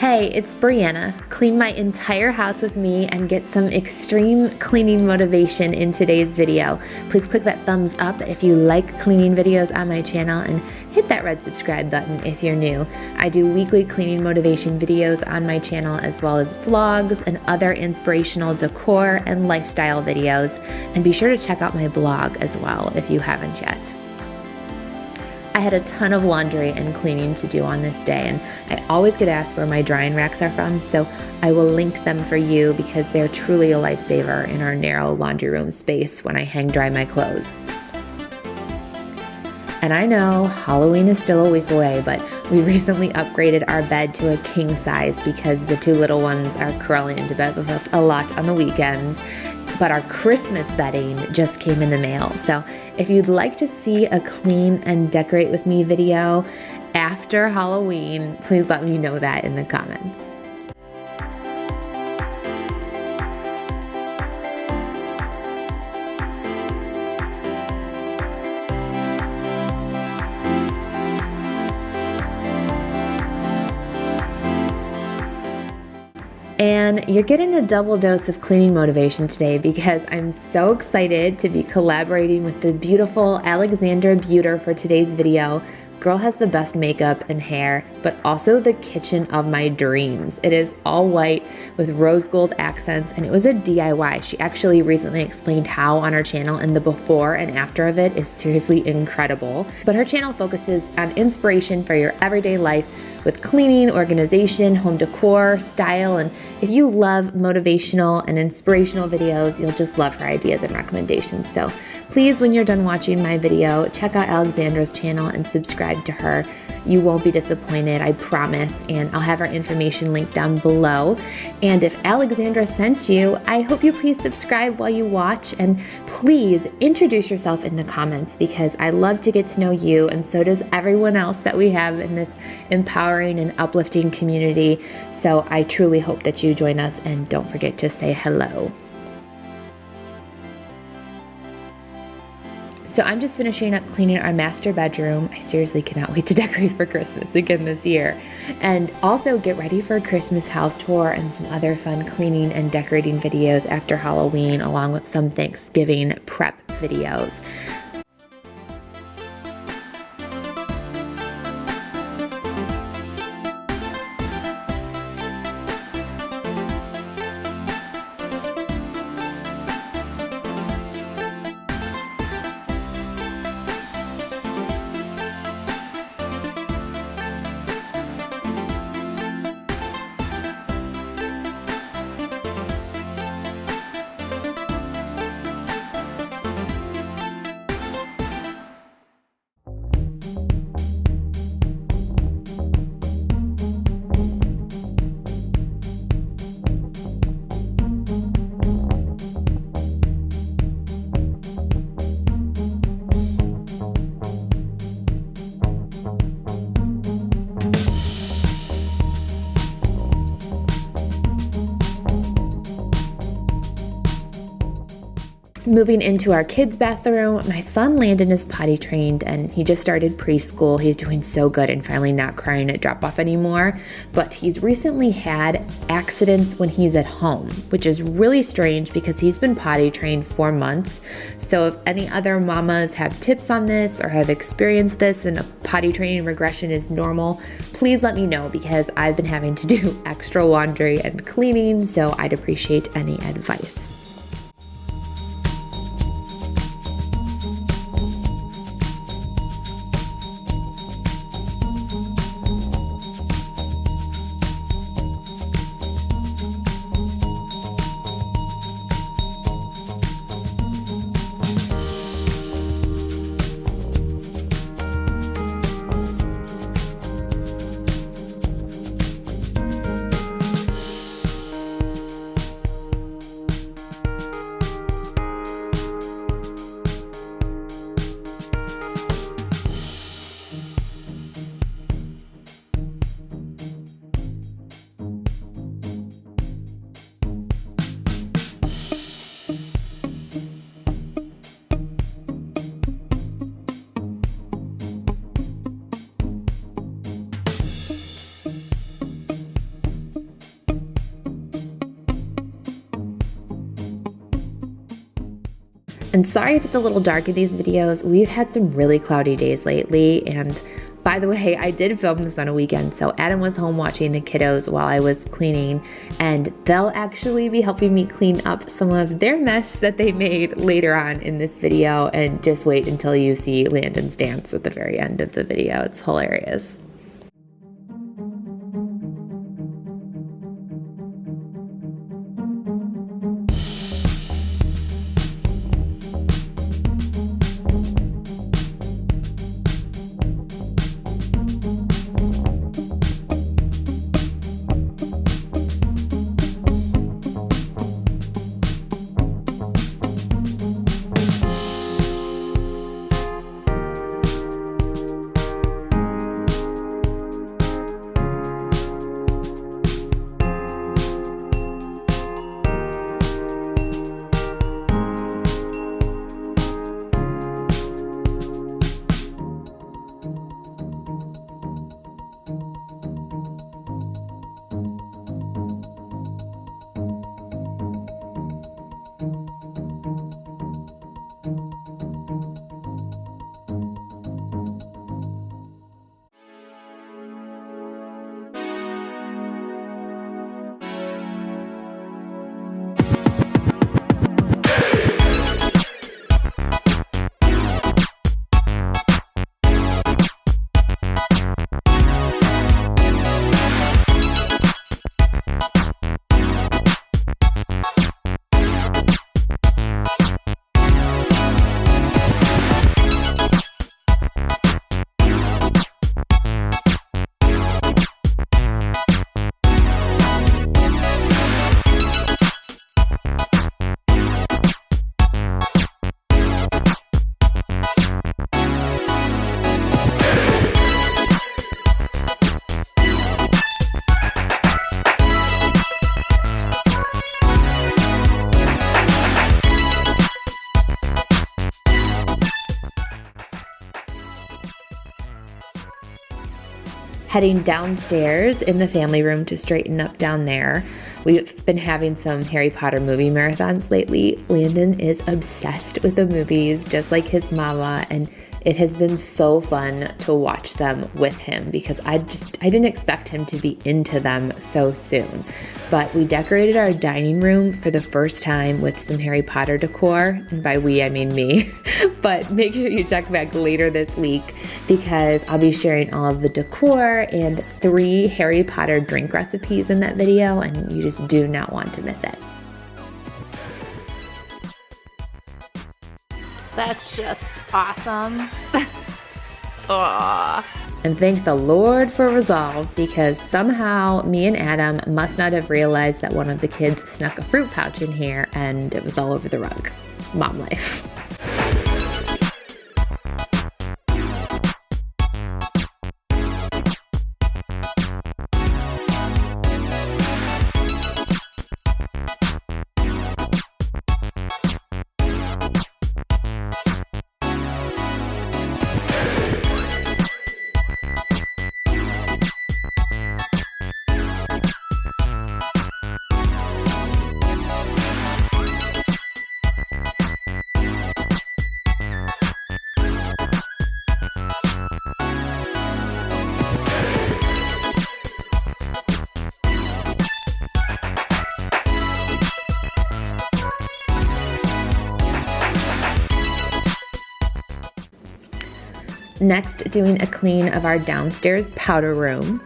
Hey, it's Brianna. Clean my entire house with me and get some extreme cleaning motivation in today's video. Please click that thumbs up if you like cleaning videos on my channel and hit that red subscribe button if you're new. I do weekly cleaning motivation videos on my channel as well as vlogs and other inspirational decor and lifestyle videos. And be sure to check out my blog as well if you haven't yet. I had a ton of laundry and cleaning to do on this day, and I always get asked where my drying racks are from, so I will link them for you because they're truly a lifesaver in our narrow laundry room space when I hang dry my clothes. And I know Halloween is still a week away, but we recently upgraded our bed to a king size because the two little ones are crawling into bed with us a lot on the weekends. But our Christmas bedding just came in the mail. So if you'd like to see a clean and decorate with me video after Halloween, please let me know that in the comments. And you're getting a double dose of cleaning motivation today because I'm so excited to be collaborating with the beautiful Alexandra Beauty for today's video. Girl has the best makeup and hair, but also the kitchen of my dreams. It is all white with rose gold accents, and it was a DIY. She actually recently explained how on her channel, and the before and after of it is seriously incredible. But her channel focuses on inspiration for your everyday life with cleaning, organization, home decor, style, and if you love motivational and inspirational videos, you'll just love her ideas and recommendations. So please, when you're done watching my video, check out Alexandra's channel and subscribe to her. You won't be disappointed, I promise, and I'll have her information linked down below. And if Alexandra sent you, I hope you please subscribe while you watch, and please introduce yourself in the comments because I love to get to know you, and so does everyone else that we have in this empowering and uplifting community. So I truly hope that you join us, and don't forget to say hello. So I'm just finishing up cleaning our master bedroom. I seriously cannot wait to decorate for Christmas again this year. And also get ready for a Christmas house tour and some other fun cleaning and decorating videos after Halloween, along with some Thanksgiving prep videos. Moving into our kids' bathroom, my son Landon is potty trained and he just started preschool. He's doing so good and finally not crying at drop off anymore, but he's recently had accidents when he's at home, which is really strange because he's been potty trained for months. So if any other mamas have tips on this or have experienced this and a potty training regression is normal, please let me know because I've been having to do extra laundry and cleaning, so I'd appreciate any advice. And sorry if it's a little dark in these videos. We've had some really cloudy days lately, and by the way, I did film this on a weekend, so Adam was home watching the kiddos while I was cleaning, and they'll actually be helping me clean up some of their mess that they made later on in this video, and just wait until you see Landon's dance at the very end of the video. It's hilarious. Heading downstairs in the family room to straighten up down there. We've been having some Harry Potter movie marathons lately. Landon is obsessed with the movies, just like his mama, and it has been so fun to watch them with him because I didn't expect him to be into them so soon. But we decorated our dining room for the first time with some Harry Potter decor, and by we I mean me. But make sure you check back later this week because I'll be sharing all of the decor and 3 Harry Potter drink recipes in that video, and you just do not want to miss it. That's just awesome. Aww. And thank the Lord for resolve because somehow me and Adam must not have realized that one of the kids snuck a fruit pouch in here and it was all over the rug. Mom life. Next, doing a clean of our downstairs powder room.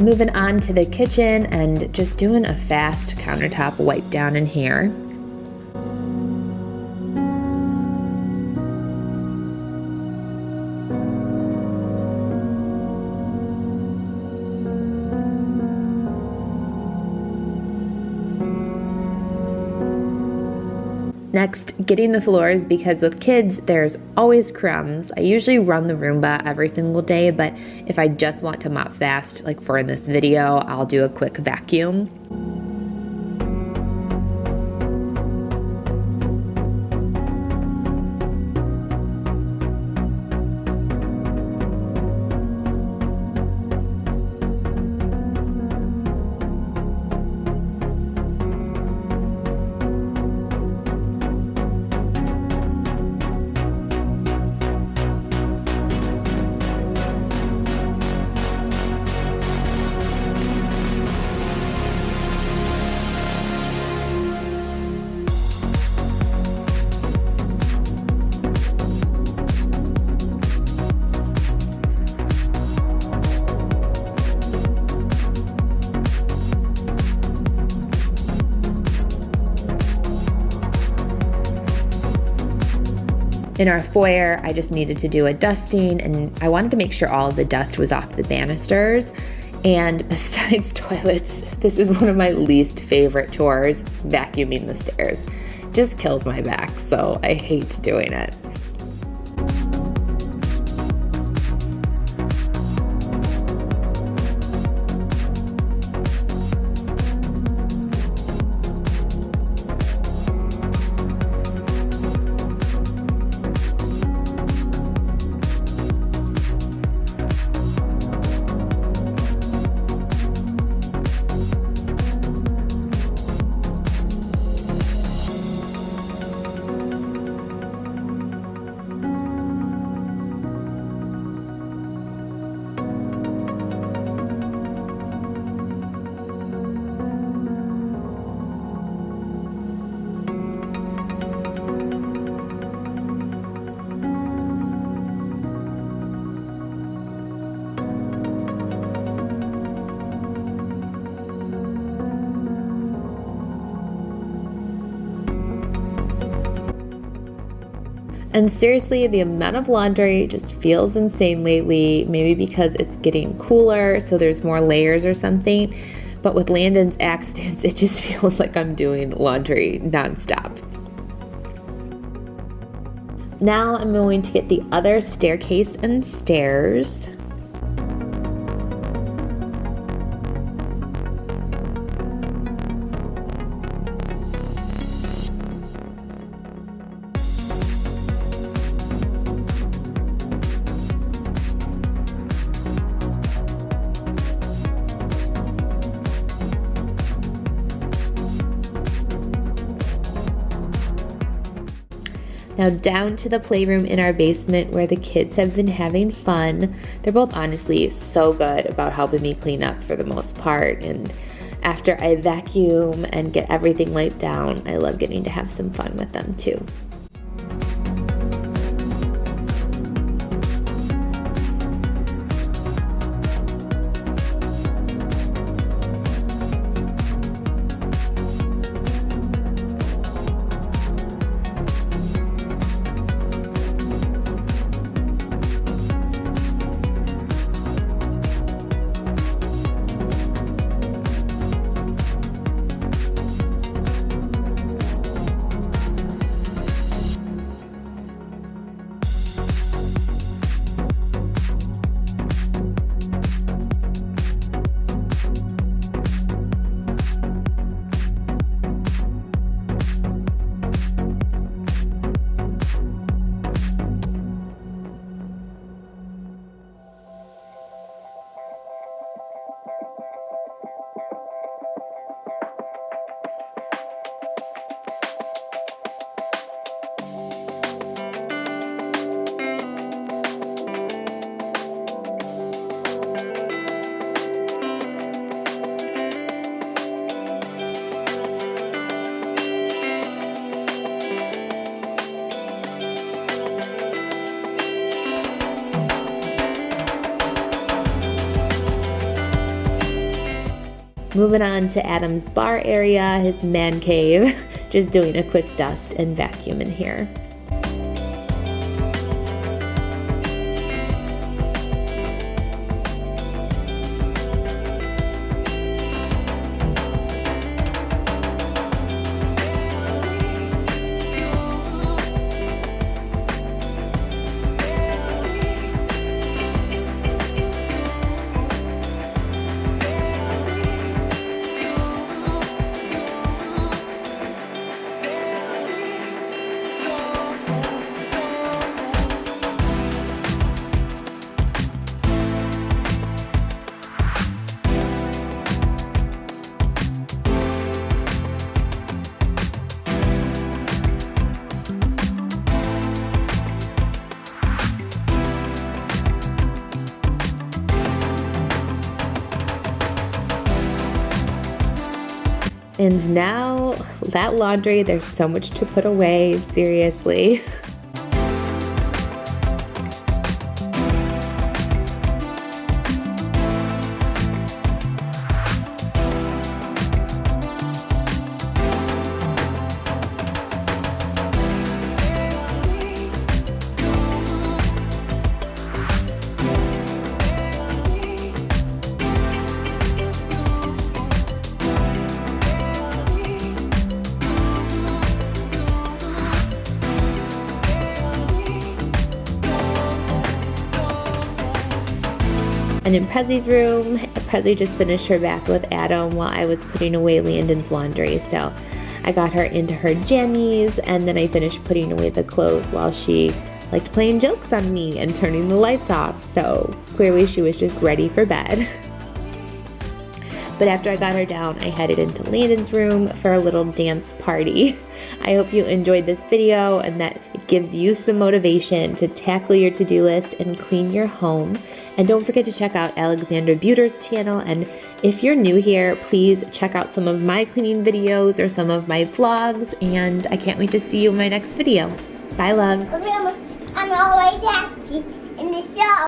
moving on to the kitchen and just doing a fast countertop wipe down in here. Next, getting the floors, because with kids, there's always crumbs. I usually run the Roomba every single day, but if I just want to mop fast, like for in this video, I'll do a quick vacuum. In our foyer, I just needed to do a dusting, and I wanted to make sure all of the dust was off the banisters. And besides toilets, this is one of my least favorite chores, vacuuming the stairs. Just kills my back, so I hate doing it. And seriously, the amount of laundry just feels insane lately, maybe because it's getting cooler, so there's more layers or something. But with Landon's accidents, it just feels like I'm doing laundry nonstop. Now I'm going to get the other staircase and stairs. Now down to the playroom in our basement where the kids have been having fun. They're both honestly so good about helping me clean up for the most part, and after I vacuum and get everything wiped down, I love getting to have some fun with them too. Moving on to Adam's bar area, his man cave, just doing a quick dust and vacuum in here. And now that laundry, there's so much to put away, seriously. And in Prezzy's room, Prezzy just finished her bath with Adam while I was putting away Landon's laundry. So I got her into her jammies, and then I finished putting away the clothes while she liked playing jokes on me and turning the lights off. So clearly she was just ready for bed. But after I got her down, I headed into Landon's room for a little dance party. I hope you enjoyed this video and that it gives you some motivation to tackle your to-do list and clean your home. And don't forget to check out Alexandra Buter's channel. And if you're new here, please check out some of my cleaning videos or some of my vlogs. And I can't wait to see you in my next video. Bye, loves. I'm always active in the show.